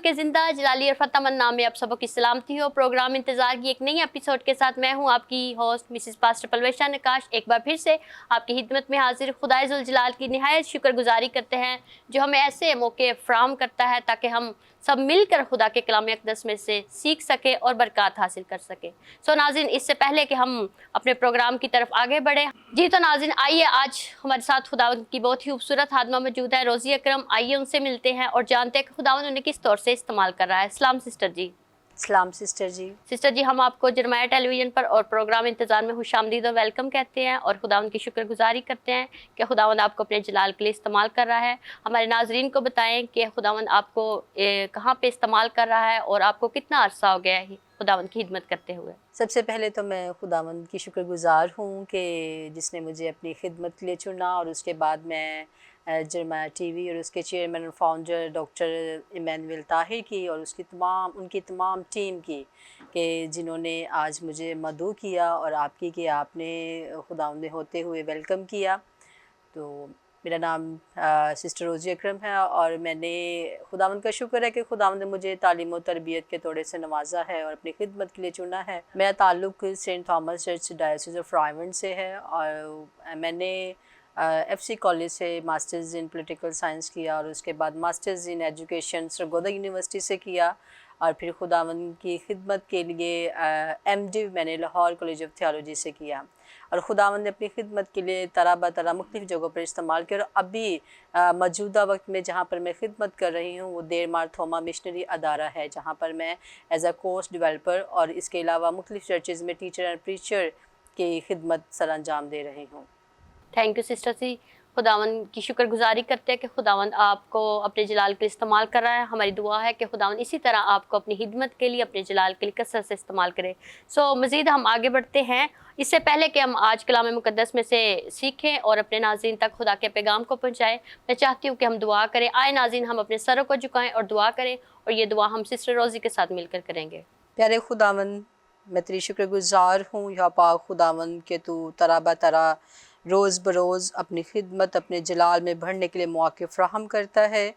के जिंदा जलाली और फतमन नाम में आप सबों की सलामती हो। प्रोग्राम इंतजार की एक नई एपिसोड के साथ मैं हूं आपकी होस्ट मिसिस पास्टर पलवैशा नकाश। एक बार फिर से आपकी खिदमत में हाजिर खुदाए जुल जलाल की निहायत शुक्रगुजारी करते हैं जो हमें ऐसे मौके फराहम करता है ताकि हम सब मिलकर खुदा के कलाम अक़दस में से सीख सके और बरकत हासिल कर सके। सो नाज़रीन, इससे पहले कि हम अपने प्रोग्राम की तरफ आगे बढ़े, जी तो नाज़रीन आइए, आज हमारे साथ खुदावंद की बहुत ही खूबसूरत खादमा मौजूद है, रोज़ी अकरम। आइए उनसे मिलते हैं और जानते हैं कि खुदावंद उन्हें किस तौर से इस्तेमाल कर रहा है। सलाम सिस्टर जी। सलाम सिस्टर जी। सिस्टर जी, हम आपको जरमाया टेलीविज़न पर और प्रोग्राम इंतज़ार में खुशामदीद और वेलकम कहते हैं और खुदावंद की शुक्रगुजारी करते हैं कि खुदावंद आपको अपने जलाल के लिए इस्तेमाल कर रहा है। हमारे नाजरीन को बताएं कि खुदावंद आपको कहाँ पे इस्तेमाल कर रहा है और आपको कितना अरसा हो गया है खुदावंद की खिदमत करते हुए। सबसे पहले तो मैं खुदावंद की शुक्रगुजार हूँ कि जिसने मुझे अपनी खिदमत के लिए चुना, और उसके बाद मैं जरमाया टीवी और उसके चेयरमैन और फाउंडर डॉक्टर इमैनुअल ताहिर की और उनकी तमाम टीम की कि जिन्होंने आज मुझे मदऊ किया और आपकी कि आपने खुदावंद में होते हुए वेलकम किया। तो मेरा नाम सिस्टर रोज़ी अकरम है और मैंने खुदावंद का शुक्र है कि खुदावंद ने मुझे तालीम और तरबियत के तोड़े से नवाजा है और अपनी खिदमत के लिए चुना है। मेरा ताल्लुक़ saint Thomas church diocese of Raiwind से है और मैंने FC कॉलेज से मास्टर्स इन पॉलिटिकल साइंस किया और उसके बाद masters in education Sargodha university से किया और फिर खुदावंद की खिदमत के लिए MDiv मैंने लाहौर कॉलेज ऑफ थियोलॉजी से किया। और खुदावंद ने अपनी खिदमत के लिए तरह बतरह मुख्तलिफ़ जगहों पर इस्तेमाल किया। और अभी मौजूदा वक्त में जहाँ पर मैं खिदमत कर रही हूँ वो देर मार थोमा मिशनरी अदारा है, जहाँ पर मैं एज अ कोर्स डेवलपर और इसके अलावा मुख्तलिफ़ चर्चेज़ में टीचर एंड प्रीचर की खिदमत सर अंजाम दे रही हूँ। थैंक यू सिस्टर जी। खुदावंद की शुक्रगुजारी करते हैं कि खुदावंद आपको अपने जलाल के लिए इस्तेमाल कर रहा है। हमारी दुआ है कि खुदावंद इसी तरह आपको अपनी खिदमत के लिए, अपने जलाल के लिए कसरत से इस्तेमाल करे। सो मज़ीद हम आगे बढ़ते हैं। इससे पहले कि हम आज कलाम मुक़द्दस में से सीखें और अपने नाज़रीन तक खुदा के पैगाम को पहुँचाएँ, मैं चाहती हूँ कि हम दुआ करें। आए नाज़रीन, हम अपने सरों को झुकाएँ और दुआ करें, और ये दुआ हम सिस्टर रोज़ी के साथ मिलकर करेंगे। प्यारे खुदावंद, मैं तेरी शुक्रगुजार हूँ या पाक खुदावंद के तू तरह बतरह रोज़ बरोज़ अपनी खिदमत अपने जलाल में बढ़ने के लिए मौक़े फ़राहम करता है।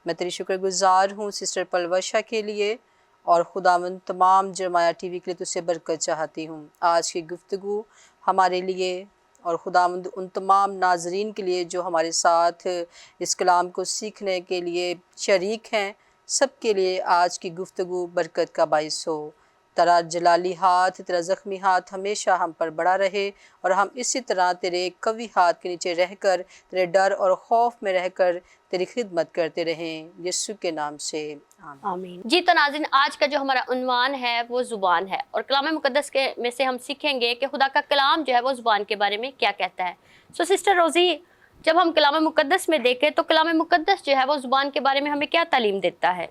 मैं तेरी शुक्रगुजार हूँ सिस्टर पलवशा के लिए और खुदावंद तमाम जरमाया टीवी के लिए तुझसे बरकत चाहती हूँ। आज की गुफ्तगू हमारे लिए और खुदावंद उन तमाम नाजरीन के लिए जो हमारे साथ इस कलाम को सीखने के लिए शरीक हैं, सब के लिए आज की गुफ्तगू बरकत का बाइस हो। तेरा जलाली हाथ, तेरा ज़ख्मी हाथ हमेशा हम पर बड़ा रहे और हम इसी तरह तेरे कवी हाथ के नीचे रहकर, तेरे डर और खौफ में रहकर तेरी खिदमत करते रहें, यीशु के नाम से आमीन। जी तो नाज़रीन, आज का जो हमारा उन्वान है वो ज़ुबान है और कलाम मुक़द्दस के में से हम सीखेंगे कि खुदा का कलाम जो है वो ज़ुबान के बारे में क्या कहता है। सो सिस्टर रोज़ी, जब हम कलाम मुक़द्दस में देखें तो कलाम मुक़द्दस जो है वो ज़ुबान के बारे में हमें क्या तालीम देता है?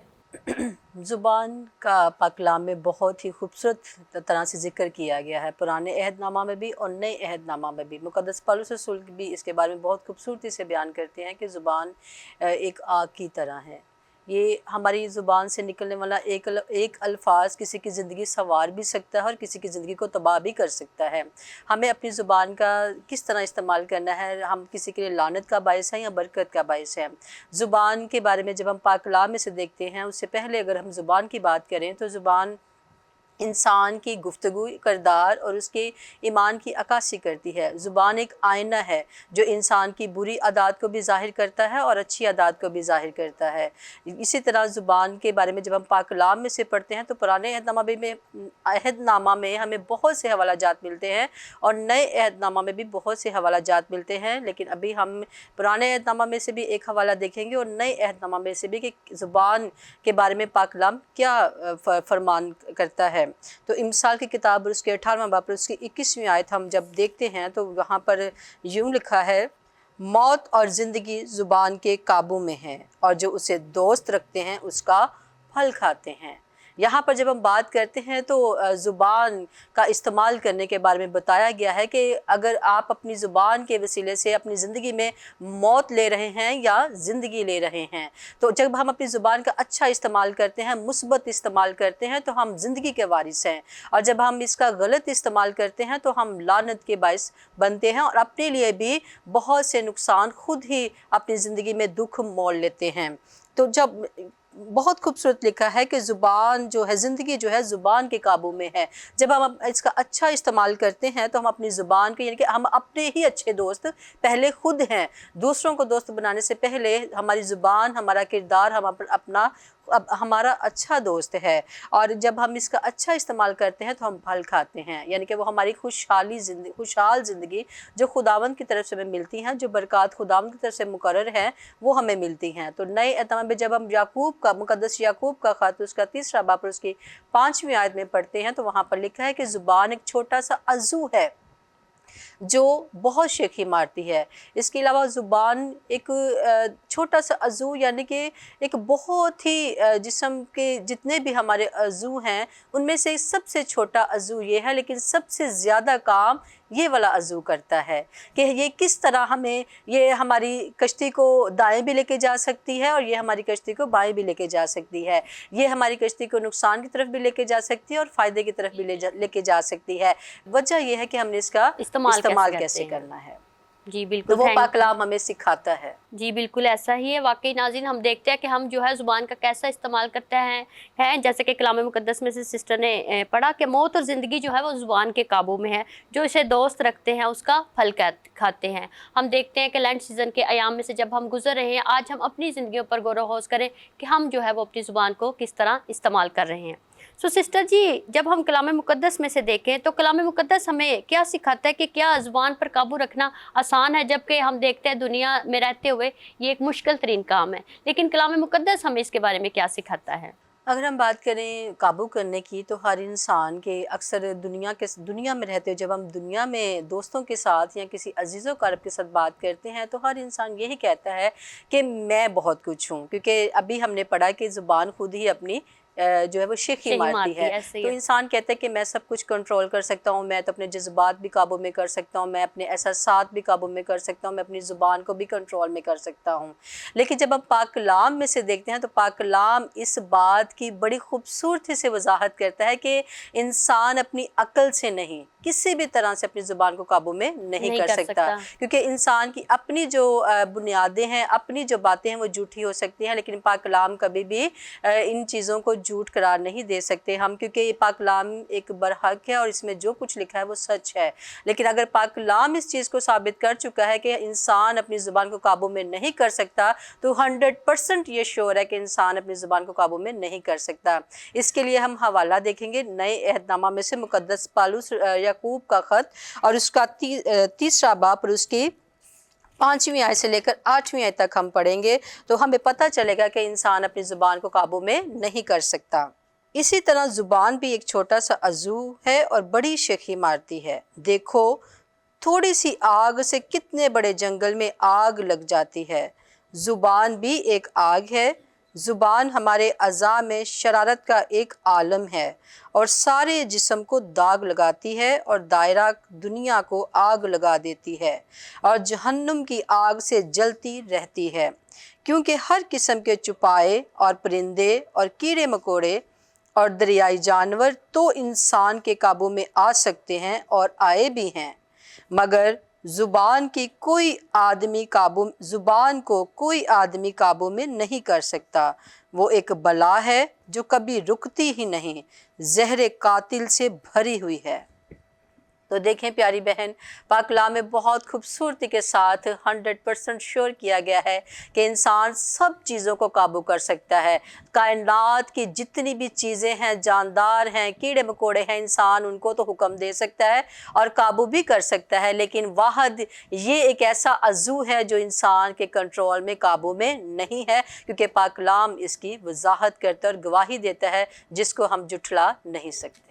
ज़ुबान का पाक कलाम में बहुत ही खूबसूरत तरह से ज़िक्र किया गया है, पुराने अहदनामा में भी और नए अहदनामा में भी। मुक़द्दस पौलुस रसूल भी इसके बारे में बहुत खूबसूरती से बयान करते हैं कि ज़ुबान एक आग की तरह है। ये हमारी ज़ुबान से निकलने वाला एक अल्फाज किसी की ज़िंदगी संवार भी सकता है और किसी की ज़िंदगी को तबाह भी कर सकता है। हमें अपनी ज़ुबान का किस तरह इस्तेमाल करना है, हम किसी के लिए लानत का बायस है या बरकत का बायस है। ज़ुबान के बारे में जब हम पाक कलाम में से देखते हैं, उससे पहले अगर हम ज़ुबान की बात करें तो ज़ुबान इंसान की गुफ्तगू, किरदार और उसके ईमान की अक्कासी करती है। ज़ुबान एक आईना है जो इंसान की बुरी आदत को भी ज़ाहिर करता है और अच्छी आदत को भी ज़ाहिर करता है। इसी तरह ज़ुबान के बारे में जब हम पाक कलाम में से पढ़ते हैं तो पुराने अहदनामा में हमें बहुत से हवालाजात मिलते हैं और नए अहदनामा में भी बहुत से हवालाजात मिलते हैं, लेकिन अभी हम पुराने अहदनामा में से भी एक हवाला देखेंगे और नए अहदनामा में से भी कि ज़ुबान के बारे में पाक कलाम क्या फरमान करता है। तो इमसाल की किताब और उसके 18वां बाब और उसकी 21वीं आयत हम जब देखते हैं तो वहाँ पर यूँ लिखा है, मौत और ज़िंदगी ज़ुबान के काबू में है और जो उसे दोस्त रखते हैं उसका फल खाते हैं। यहाँ पर जब हम बात करते हैं तो ज़ुबान का इस्तेमाल करने के बारे में बताया गया है कि अगर आप अपनी ज़ुबान के वसीले से अपनी ज़िंदगी में मौत ले रहे हैं या ज़िंदगी ले रहे हैं, तो जब हम अपनी ज़ुबान का अच्छा इस्तेमाल करते हैं, मुस्बत इस्तेमाल करते हैं, तो हम ज़िंदगी के वारिस हैं, और जब हम इसका गलत इस्तेमाल करते हैं तो हम लानत के बाइस बनते हैं और अपने लिए भी बहुत से नुकसान खुद ही अपनी ज़िंदगी में दुख मोल लेते हैं। तो जब बहुत खूबसूरत लिखा है कि ज़ुबान जो है, ज़िंदगी जो है ज़ुबान के काबू में है। जब हम इसका अच्छा इस्तेमाल करते हैं तो हम अपनी ज़ुबान के, यानी कि हम अपने ही अच्छे दोस्त पहले खुद हैं। दूसरों को दोस्त बनाने से पहले हमारी ज़ुबान, हमारा किरदार, हम अपना अब हमारा अच्छा दोस्त है। और जब हम इसका अच्छा इस्तेमाल करते हैं तो हम फल खाते हैं, यानी कि वो हमारी खुशहाल ज़िंदगी जो खुदावंद की तरफ से हमें मिलती हैं, जो बरक़ात खुदावंद की तरफ से मुकर्रर हैं, वो हमें मिलती हैं। तो नए एहतमाम में जब हम याकूब का, मुक़द्दस याकूब का ख़त उसका 3 बाब और उसकी 5वीं आयत में पढ़ते हैं तो वहाँ पर लिखा है कि ज़ुबान एक छोटा सा अज़ू है जो बहुत शेखी मारती है। इसके अलावा ज़ुबान एक छोटा सा अज़ू, यानी कि एक बहुत ही जिस्म के जितने भी हमारे अज़ू हैं उनमें से सबसे छोटा अज़ू ये है, लेकिन सबसे ज़्यादा काम ये वाला अज़ू करता है कि ये किस तरह हमें, ये हमारी कश्ती को दाएं भी लेके जा सकती है और ये हमारी कश्ती को बाएं भी लेके जा सकती है। ये हमारी कश्ती को नुकसान की तरफ भी लेके जा सकती है और फ़ायदे की तरफ भी लेके जा सकती है। वजह यह है कि हमने इसका इस्तेमाल कैसे करना है। जी बिल्कुल, तो वो पाक कलाम हमें सिखाता है। जी बिल्कुल ऐसा ही है। वाकई नाज़रीन, हम देखते हैं कि हम जो है ज़ुबान का कैसा इस्तेमाल करते हैं जैसे कि कलाम मुक़द्दस में से सिस्टर ने पढ़ा कि मौत और ज़िंदगी जो है वो ज़ुबान के काबू में है। जो इसे दोस्त रखते हैं उसका फल खाते हैं। हम देखते हैं कि लैंड सीज़न के अयाम में से जब हम गुजर रहे हैं, आज हम अपनी ज़िंदगियों पर गौर व करें कि हम जो है वो अपनी ज़ुबान को किस तरह इस्तेमाल कर रहे हैं। सो सिस्टर जी, जब हम कलाम मुक़द्दस में से देखें तो कलाम मुक़द्दस हमें क्या सिखाता है कि क्या ज़ुबान पर काबू रखना आसान है, जबकि हम देखते हैं दुनिया में रहते हुए ये एक मुश्किल तरीन काम है, लेकिन कलाम मुक़द्दस हमें इसके बारे में क्या सिखाता है? अगर हम बात करें काबू करने की, तो हर इंसान के अक्सर दुनिया में रहते हुए जब हम दुनिया में दोस्तों के साथ या किसी अजीज़ व क़रीब के साथ बात करते हैं तो हर इंसान यही कहता है कि मैं बहुत कुछ हूँ, क्योंकि अभी हमने पढ़ा कि ज़ुबान खुद ही अपनी जो है वो शेखी मारती है। तो इंसान कहता है कि मैं सब कुछ कंट्रोल कर सकता हूँ, मैं तो अपने जज्बात भी काबू में कर सकता हूँ, मैं अपने एहसासात भी काबू में कर सकता हूँ, मैं अपनी ज़ुबान को भी कंट्रोल में कर सकता हूँ। लेकिन जब हम पाक कलाम में से देखते हैं तो पाक कलाम इस बात की बड़ी खूबसूरती से वजाहत करता है कि इंसान अपनी अक्ल से नहीं, किसी भी तरह से अपनी ज़ुबान को काबू में नहीं कर सकता, क्योंकि इंसान की अपनी जो बुनियादें हैं, अपनी जो बातें हैं वो झूठी हो सकती हैं, लेकिन पाक कलाम कभी भी इन चीज़ों को झूठ करार नहीं दे सकते हम, क्योंकि ये पाक कलाम एक बरहक है और इसमें जो कुछ लिखा है वो सच है। लेकिन अगर पाक कलाम इस चीज़ को साबित कर चुका है कि इंसान अपनी ज़ुबान को काबू में नहीं कर सकता, तो 100% ये श्योर है कि इंसान अपनी ज़ुबान को काबू में नहीं कर सकता। इसके लिए हम हवाला देखेंगे नए अहदनामा में से मुक़द्दस पौलुस याकूब का ख़त और उसका 3 बाब और उसकी 5वीं आयत से लेकर 8वीं आयत तक हम पढ़ेंगे, तो हमें पता चलेगा कि इंसान अपनी ज़ुबान को काबू में नहीं कर सकता। इसी तरह ज़ुबान भी एक छोटा सा अज़ू है और बड़ी शेखी मारती है। देखो, थोड़ी सी आग से कितने बड़े जंगल में आग लग जाती है। ज़ुबान भी एक आग है। ज़ुबान हमारे अज़ा में शरारत का एक आलम है और सारे जिस्म को दाग लगाती है और दायरा दुनिया को आग लगा देती है और जहन्नुम की आग से जलती रहती है, क्योंकि हर किस्म के चुपाए और परिंदे और कीड़े मकोड़े और दरियाई जानवर तो इंसान के काबू में आ सकते हैं और आए भी हैं, मगर ज़ुबान को कोई आदमी काबू में नहीं कर सकता। वो एक बला है जो कभी रुकती ही नहीं, ज़हर कातिल से भरी हुई है। तो देखें प्यारी बहन, पाक कलाम में बहुत खूबसूरती के साथ 100% श्योर किया गया है कि इंसान सब चीज़ों को काबू कर सकता है। कायनात की जितनी भी चीज़ें हैं, जानदार हैं, कीड़े मकोड़े हैं, इंसान उनको तो हुक्म दे सकता है और काबू भी कर सकता है, लेकिन वाहद ये एक ऐसा अज़ू है जो इंसान के कंट्रोल में, काबू में नहीं है, क्योंकि पाक कलाम इसकी वजाहत करता है और गवाही देता है जिसको हम जुठला नहीं सकते।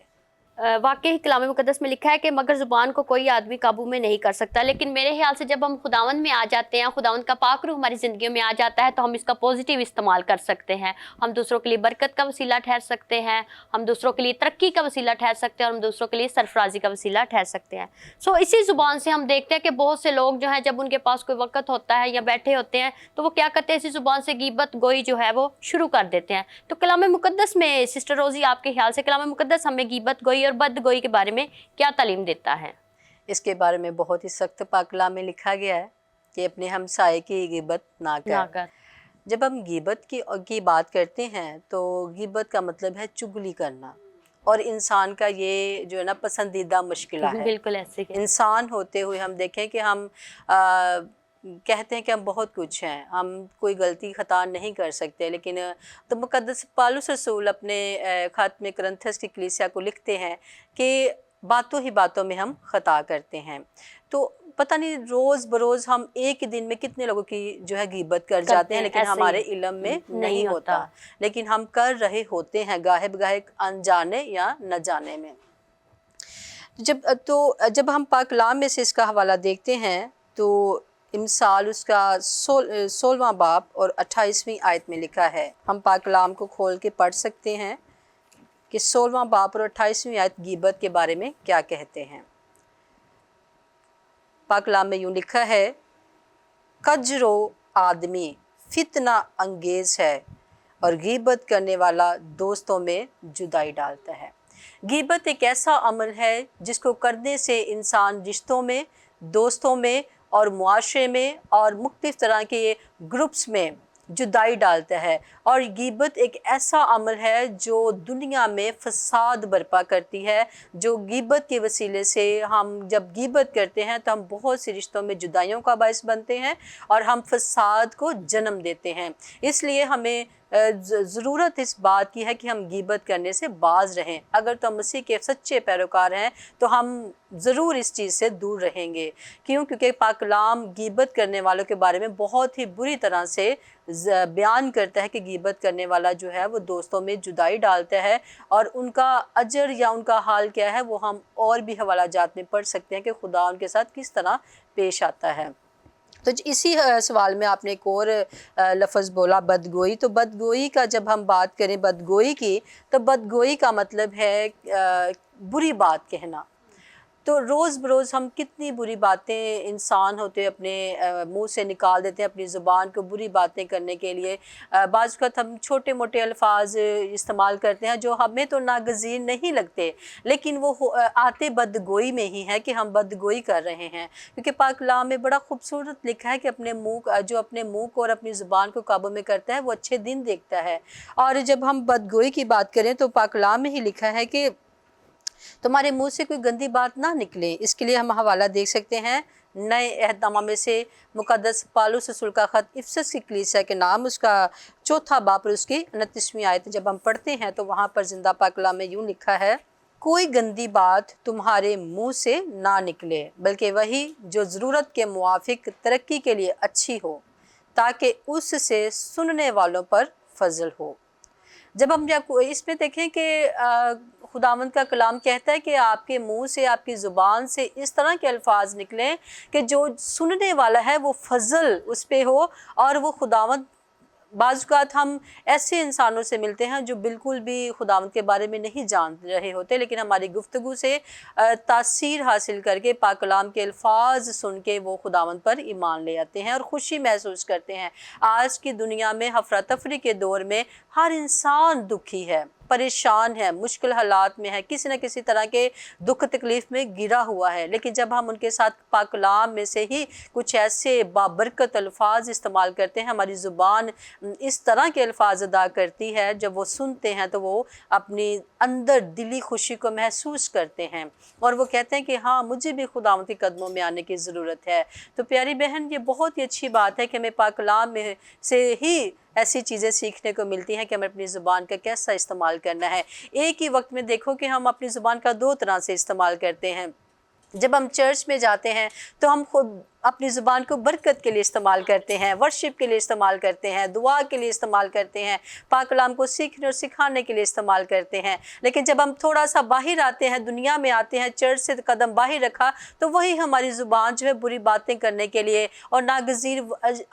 वाकई कलाम मुक़द्दस में लिखा है कि मगर ज़ुबान को कोई आदमी काबू में नहीं कर सकता। लेकिन मेरे ख्याल से जब हम खुदावंद में आ जाते हैं, खुदावंद का पाक रूह हमारी ज़िंदगियों में आ जाता है, तो हम इसका पॉजिटिव इस्तेमाल कर सकते हैं। हम दूसरों के लिए बरकत का वसीला ठहर सकते हैं, हम दूसरों के लिए तरक्की का वसीला ठहर सकते हैं और हम दूसरों के लिए सरफराजी का वसीला ठहर सकते हैं। सो इसी ज़ुबान से हम देखते हैं कि बहुत से लोग जो हैं, जब उनके पास कोई वक़्त होता है या बैठे होते हैं, तो वो क्या करते हैं, इसी ज़ुबान से गीबत गोई जो है वो शुरू कर देते हैं। तो कलाम मुक़द्दस में सिस्टर रोज़ी, आपके ख्याल से कलाम मुक़द्दस हमें गीबत गोई और बद गोई के बारे में क्या तालीम देता है? इसके बारे में बहुत ही सख्त पाक कलाम में लिखा गया है कि अपने हमसाये की गिबत ना कर। जब हम गीबत की बात करते हैं तो गीबत का मतलब है चुगली करना, और इंसान का ये जो है ना पसंदीदा मुश्किला है। बिल्कुल ऐसे ही। इंसान होते हुए हम देखें कि हम कहते हैं कि हम बहुत कुछ हैं, हम कोई गलती खता नहीं कर सकते, लेकिन तो मुक़द्दस पौलुस रसूल अपने ख़त में कुरिन्थियों की कलीसिया को लिखते हैं कि बातों ही बातों में हम खता करते हैं। तो पता नहीं रोज़ बरोज़ हम एक ही दिन में कितने लोगों की जो है गीबत कर जाते हैं, लेकिन हमारे इल्म में नहीं होता, लेकिन हम कर रहे होते हैं गाहे बगाहे, अनजाने या न जाने में। जब हम पाक कलाम में से इसका हवाला देखते हैं तो इमसाल उसका 16वां बाब और 28वीं आयत में लिखा है। हम पाक कलाम को खोल के पढ़ सकते हैं कि 16वां बाब और 28वीं आयत गीबत के बारे में क्या कहते हैं। पाक कलाम में यूँ लिखा है, कजरो आदमी फितना अंगेज है और गीबत करने वाला दोस्तों में जुदाई डालता है। गीबत एक ऐसा अमल है जिसको करने से इंसान रिश्तों में, दोस्तों में और मुआशरे में और मुख्तलिफ़ तरह के ग्रुप्स में जुदाई डालता है। और गीबत एक ऐसा अमल है जो दुनिया में फसाद बर्पा करती है। जो गीबत के वसीले से हम जब गीबत करते हैं तो हम बहुत सी रिश्तों में जुदाइयों का बायस बनते हैं और हम फसाद को जन्म देते हैं। इसलिए हमें ज़रूरत इस बात की है कि हम गीबत करने से बाज रहें। अगर तो हम मसीह के सच्चे पैरोकार हैं तो हम ज़रूर इस चीज़ से दूर रहेंगे। क्योंकि पाक कलाम गीबत करने वालों के बारे में बहुत ही बुरी तरह से बयान करता है कि गीबत करने वाला जो है वो दोस्तों में जुदाई डालता है, और उनका अजर या उनका हाल क्या है वो हम और भी हवाला जात में पढ़ सकते हैं कि खुदा उनके साथ किस तरह पेश आता है। तो इसी सवाल में आपने एक और लफ्ज़ बोला बदगोई। तो बदगोई का जब हम बात करें बदगोई की, तो बदगोई का मतलब है बुरी बात कहना। तो रोज़ बरोज़ हम कितनी बुरी बातें इंसान होते अपने मुंह से निकाल देते हैं अपनी ज़ुबान को बुरी बातें करने के लिए। बाज़ वक़्त हम छोटे मोटे अल्फाज इस्तेमाल करते हैं जो हमें तो नागज़ीर नहीं लगते, लेकिन वो आते बदगोई में ही है कि हम बदगोई कर रहे हैं। क्योंकि पाक कलाम में बड़ा खूबसूरत लिखा है कि अपने मुँह को और अपनी ज़ुबान को काबू में करता है वो अच्छे दिन देखता है। और जब हम बदगोई की बात करें तो पाक कलाम में ही लिखा है कि तुम्हारे मुंह से कोई गंदी बात ना निकले। इसके लिए हम हवाला देख सकते हैं नए अहदनामा में से मुक़द्दस पौलुस रसूल का ख़त इफिसस की कलीसिया के नाम, उसका 4था बाब और उसकी 29वीं आयत जब हम पढ़ते हैं तो वहाँ पर ज़िंदा पाक कलाम में यूँ लिखा है, कोई गंदी बात तुम्हारे मुँह से ना निकले, बल्कि वही जो ज़रूरत के मुआफ़िक तरक्की के लिए अच्छी हो, ताकि उससे सुनने वालों पर फजल हो। जब हम इसमें देखें कि खुदावंद का कलाम कहता है कि आपके मुंह से, आपकी ज़ुबान से इस तरह के अल्फाज निकलें कि जो सुनने वाला है वो फजल उस पे हो। और वो खुदावंद, बाज़ औक़ात हम ऐसे इंसानों से मिलते हैं जो बिल्कुल भी खुदावंद के बारे में नहीं जान रहे होते, लेकिन हमारी गुफ्तगू से तासीर हासिल करके पाक कलाम के अल्फाज सुन के वो खुदावंद पर ईमान ले आते हैं और ख़ुशी महसूस करते हैं। आज की दुनिया में हफरा तफरी के दौर में हर इंसान दुखी है, परेशान है, मुश्किल हालात में है, किसी न किसी तरह के दुख तकलीफ़ में गिरा हुआ है। लेकिन जब हम उनके साथ पाक कलाम में से ही कुछ ऐसे बाबरकत अल्फाज इस्तेमाल करते हैं, हमारी ज़ुबान इस तरह के अल्फाज अदा करती है, जब वो सुनते हैं तो वो अपनी अंदर दिली खुशी को महसूस करते हैं और वो कहते हैं कि हाँ, मुझे भी खुदावंद के कदमों में आने की ज़रूरत है। तो प्यारी बहन, ये बहुत ही अच्छी बात है कि हमें पाक कलाम में से ही ऐसी चीज़ें सीखने को मिलती हैं कि हमें अपनी ज़ुबान का कैसा इस्तेमाल करना है। एक ही वक्त में देखो कि हम अपनी ज़ुबान का 2 तरह से इस्तेमाल करते हैं। जब हम चर्च में जाते हैं तो हम खुद अपनी ज़ुबान को बरकत के लिए इस्तेमाल करते हैं, वर्शिप के लिए इस्तेमाल करते हैं, दुआ के लिए इस्तेमाल करते हैं, पाक कलाम को सीखने और सिखाने के लिए इस्तेमाल करते हैं। लेकिन जब हम थोड़ा सा बाहर आते हैं, दुनिया में आते हैं, चर्च से कदम बाहर रखा, तो वही हमारी ज़ुबान जो है बुरी बातें करने के लिए और नागज़ीर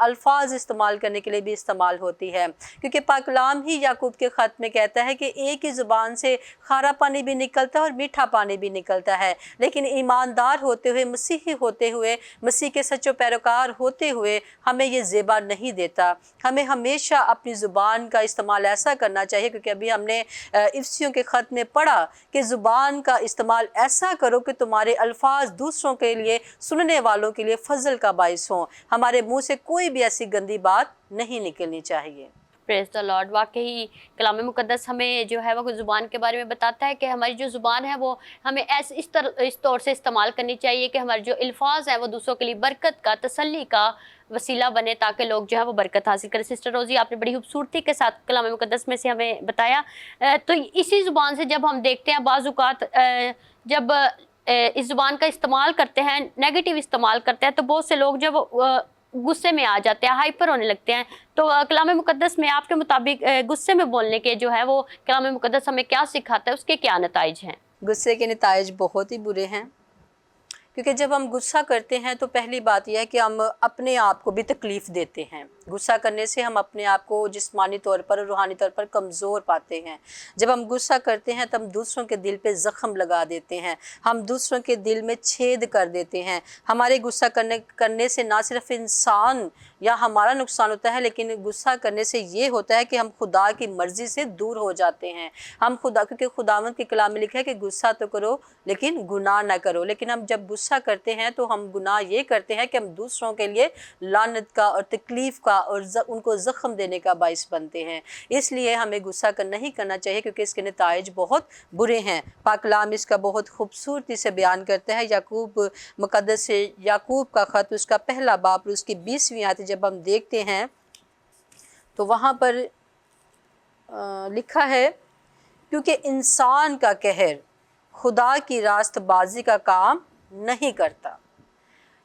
अल्फाज इस्तेमाल करने के लिए भी इस्तेमाल होती है। क्योंकि पाक कलाम ही याकूब के ख़त में कहता है कि एक ही ज़ुबान से खारा पानी भी निकलता है और मीठा पानी भी निकलता है। लेकिन ईमानदार होते हुए, मसीही होते हुए, मसीह के सच्चे पैरोकार होते हुए हमें ये ज़ेबा नहीं देता। हमें हमेशा अपनी ज़ुबान का इस्तेमाल ऐसा करना चाहिए, क्योंकि अभी हमने इफ्सियों के ख़त में पढ़ा कि ज़ुबान का इस्तेमाल ऐसा करो कि तुम्हारे अल्फाज दूसरों के लिए, सुनने वालों के लिए फ़ज़ल का बाइस हों। हमारे मुँह से कोई भी ऐसी गंदी बात नहीं निकलनी चाहिए। Praise the Lord. वाकई कलाम मुक़द्दस हमें जो है वो ज़ुबान के बारे में बताता है कि हमारी जो ज़ुबान है वो हमें इस तौर से इस्तेमाल करनी चाहिए कि हमारे जो अल्फाज हैं वो दूसरों के लिए बरकत का, तसल्ली का वसीला बने, ताकि लोग जो है वो बरकत हासिल करें। सिस्टर रोज़ी, आपने बड़ी खूबसूरती के साथ कलाम मुक़द्दस में से हमें बताया। तो इसी ज़ुबान से जब हम देखते हैं बाज़ औक़ात जब इस ज़ुबान का इस्तेमाल करते हैं, नेगेटिव इस्तेमाल करते हैं, तो बहुत से लोग जब गुस्से में आ जाते हैं, हाइपर होने लगते हैं। तो कलाम मुक़द्दस में आपके मुताबिक गुस्से में बोलने के जो है वो कलाम मुक़द्दस हमें क्या सिखाता है, उसके क्या नताइज हैं? गुस्से के नताइज बहुत ही बुरे हैं, क्योंकि जब हम गुस्सा करते हैं तो पहली बात यह है कि हम अपने आप को भी तकलीफ़ देते हैं। गुस्सा करने से हम अपने आप को जिस्मानी तौर पर और रूहानी तौर पर कमज़ोर पाते हैं। जब हम गुस्सा करते हैं तो हम दूसरों के दिल पे ज़ख़म लगा देते हैं, हम दूसरों के दिल में छेद कर देते हैं। हमारे गुस्सा करने से ना सिर्फ इंसान या हमारा नुकसान होता है, लेकिन गुस्सा करने से ये होता है कि हम खुदा की मर्ज़ी से दूर हो जाते हैं। हम खुदा, क्योंकि खुदावंद के कलाम में लिखा है कि गुस्सा तो करो लेकिन गुनाह ना करो। लेकिन हम जब गुस्सा करते हैं तो हम गुनाह ये करते हैं कि हम दूसरों के लिए लानत का और तकलीफ़ का और उनको ज़ख़म देने का बाइस बनते हैं। इसलिए हमें गुस्सा नहीं करना चाहिए, क्योंकि इसके नताइज बहुत बुरे हैं। पाक कलाम इसका बहुत खूबसूरती से बयान करता है। याकूब मुक़द्दस से याकूब का ख़त, उसका पहला बाब और उसकी 20वीं आयत जब हम देखते हैं तो वहाँ पर लिखा है, क्योंकि इंसान का कहर खुदा की रास्तबाजी का काम नहीं करता।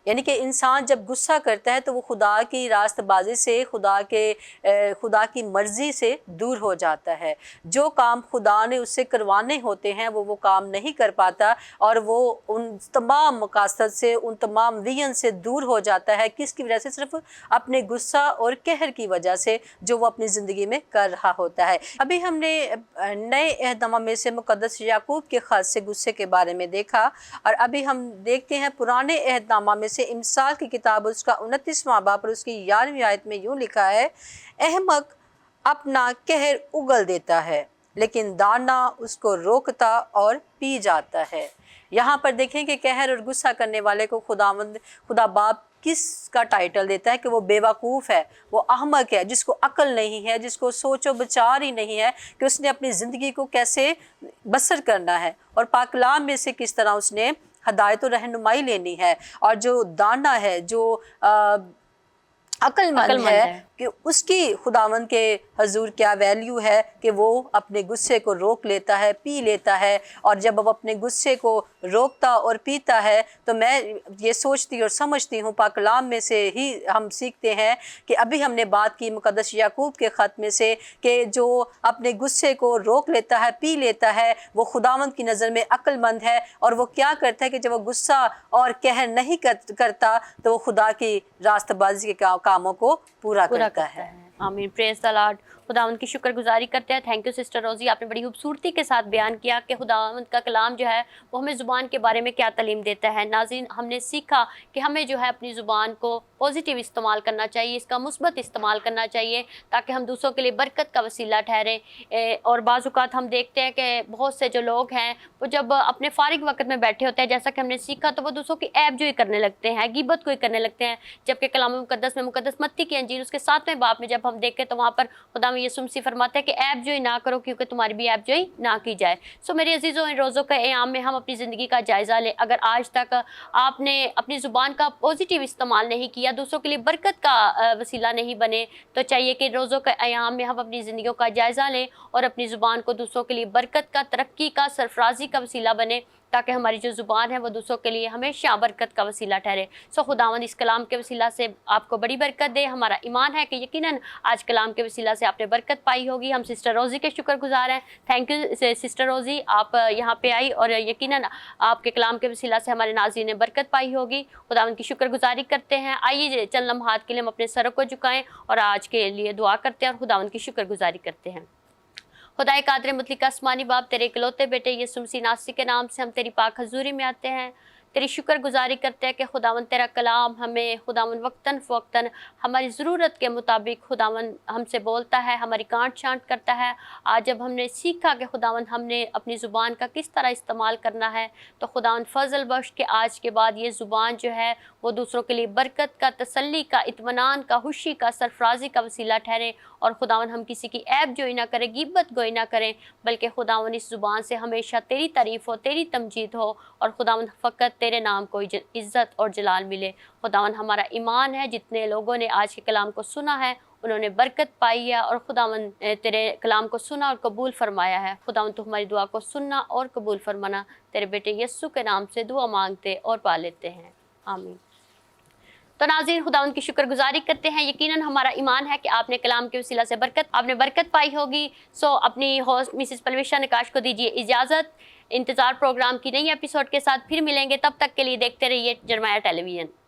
यानी कि इंसान जब गुस्सा करता है तो वो खुदा की रास्तबाजी से, खुदा की मर्ज़ी से दूर हो जाता है। जो काम खुदा ने उससे करवाने होते हैं वो काम नहीं कर पाता, और वो उन तमाम मकासद से, उन तमाम विजन से दूर हो जाता है। किसकी वजह से? सिर्फ अपने गुस्सा और कहर की वजह से, जो वो अपनी ज़िंदगी में कर रहा होता है। अभी हमने नए अहदनामा में से मुक़द्दस याकूब के ख़त से गुस्से के बारे में देखा, और अभी हम देखते हैं पुराने अहदनामा में से इमसाल की किताब उसका 29वां बाब और उसकी 11वीं आयत में यूँ लिखा है, अहमक अपना कहर उगल देता है लेकिन दाना उसको रोकता और पी जाता है। यहाँ पर देखें कि कहर और गुस्सा करने वाले को खुदा बाप किसका टाइटल देता है कि वो बेवकूफ़ है, वो अहमक है, जिसको अक्ल नहीं है, जिसको सोचो विचार ही नहीं है कि उसने अपनी ज़िंदगी को कैसे बसर करना है और पाक कलाम में से किस तरह उसने हदायत और रहनुमाई लेनी है। और जो दाना है, जो अक्लमंद है कि उसकी खुदावंद के हजूर क्या वैल्यू है कि वो अपने गुस्से को रोक लेता है, पी लेता है। और जब वो अपने गुस्से को रोकता और पीता है तो मैं ये सोचती और समझती हूँ, पाक कलाम में से ही हम सीखते हैं कि अभी हमने बात की मुक़द्दस याकूब के ख़त में से कि जो अपने गुस्से को रोक लेता है, पी लेता है, वो खुदावंद की नज़र में अक्लमंद है। और वो क्या करता है कि जब वो गुस्सा और कहर नहीं करता तो वो खुदा की रास्तबाजी के कामों को पूरा करता है। आमीन, प्रेज़ द लॉर्ड। खुदावंद की शुक्रगुजारी करते हैं। थैंक यू सिस्टर रोज़ी, आपने बड़ी खूबसूरती के साथ बयान किया कि खुदावंद का कलाम जो है वो हमें ज़ुबान के बारे में क्या तालीम देता है। नाज़रीन, हमने सीखा कि हमें जो है अपनी ज़ुबान को पॉजिटिव इस्तेमाल करना चाहिए, इसका मुस्बत इस्तेमाल करना चाहिए, ताकि हम दूसरों के लिए बरकत का वसीला ठहरें। और बाज़ औक़ात हम देखते हैं कि बहुत से जो लोग हैं वो जब अपने फ़ारिग वक़्त में बैठे होते हैं, जैसा कि हमने सीखा, तो वो दूसरों की ऐब जोई करने लगते हैं, गिबत कोई करने लगते हैं। जबकि कलाम मुक़द्दस में, मुक़द्दस मत्ती की अंजील उसके 7वें बाब में जब हम देखें तो वहाँ पर खुदा में यीशु मसीह फरमाते हैं कि ऐब जोई ना करो, क्योंकि तुम्हारी भी ऐब जोई ना की जाए। सो मेरे अजीज़ों, इन रोज़ों के क़याम में हम अपनी ज़िंदगी का जायज़ा लें। अगर आज तक आपने अपनी ज़ुबान का पॉजिटिव इस्तेमाल नहीं किया, दूसरों के लिए बरकत का वसीला नहीं बने, तो चाहिए कि रोज़ों के क़याम में हम अपनी ज़िंदगियों का जायज़ा लें और अपनी ज़ुबान को दूसरों के लिए बरकत का, तरक्की का, सरफराजी का वसीला बने, ताकि हमारी जो ज़ुबान है वो दूसरों के लिए हमेशा बरकत का वसीला ठहरे। सो खुदावंद इस कलाम के वसीला से आपको बड़ी बरकत दे। हमारा ईमान है कि यकीनन आज कलाम के वसीला से आपने बरकत पाई होगी। हम सिस्टर रोज़ी के शुक्रगुजार हैं। थैंक यू सिस्टर रोज़ी, आप यहाँ पे आई और यकीनन आपके कलाम के वसीला से हमारे नाज़रीन ने बरकत पाई होगी। खुदावंद की शुक्रगुजारी करते हैं। आइए चंद लम्हात के लिए हम अपने सरों को झुकाएँ और आज के लिए दुआ करते हैं और खुदावंद की शुक्रगुजारी करते हैं। खुदाए कादर मुतलक आसमानी बाप, तेरे इकलौते बेटे यीशु मसीह नासरी के नाम से हम तेरी पाक हजूरी में आते हैं। تیری شکر گزاری کرتے ہیں کہ خداوند تیرا کلام ہمیں خداوند وقتاً فوقتاً ہماری ضرورت کے مطابق خداوند ہم سے بولتا ہے، ہماری کانٹ چھانٹ کرتا ہے۔ آج جب ہم نے سیکھا کہ خداوند ہم نے اپنی زبان کا کس طرح استعمال کرنا ہے، تو خداوند فضل بخش کہ آج کے بعد یہ زبان جو ہے وہ دوسروں کے لیے برکت کا، تسلی کا، اطمینان کا، خوشی کا، سرفرازی کا وسیلہ ٹھہرے، اور خداوند ہم کسی کی عیب جوئی نہ کریں، غیبت گوئی نہ کریں، بلکہ خداوند اس زبان سے ہمیشہ تیری تعریف ہو، تیری تمجید ہو، اور خداوند فقط تیرے نام کو عزت اور جلال ملے۔ خداوند ہمارا ایمان ہے جتنے لوگوں نے آج کے کلام کو سنا ہے انہوں نے برکت پائی ہے، اور خداوند تیرے کلام کو سنا اور قبول فرمایا ہے۔ خداوند تو ہماری دعا کو سننا اور قبول فرمانا، تیرے بیٹے یسوع کے نام سے دعا مانگتے اور پا لیتے ہیں، آمین۔ تو ناظرین، خداوند کی شکر گزاری کرتے ہیں۔ یقیناً ہمارا ایمان ہے کہ آپ نے کلام کے وسیلہ سے آپ نے برکت پائی ہوگی۔ اپنی ہوسٹ مسز پلویشا نکاش کو دیجیے اجازت۔ انتظار پروگرام کی نئی ایپیسوڈ کے ساتھ پھر ملیں گے، تب تک کے لیے دیکھتے رہیے جرمایا ٹیلی ویژن۔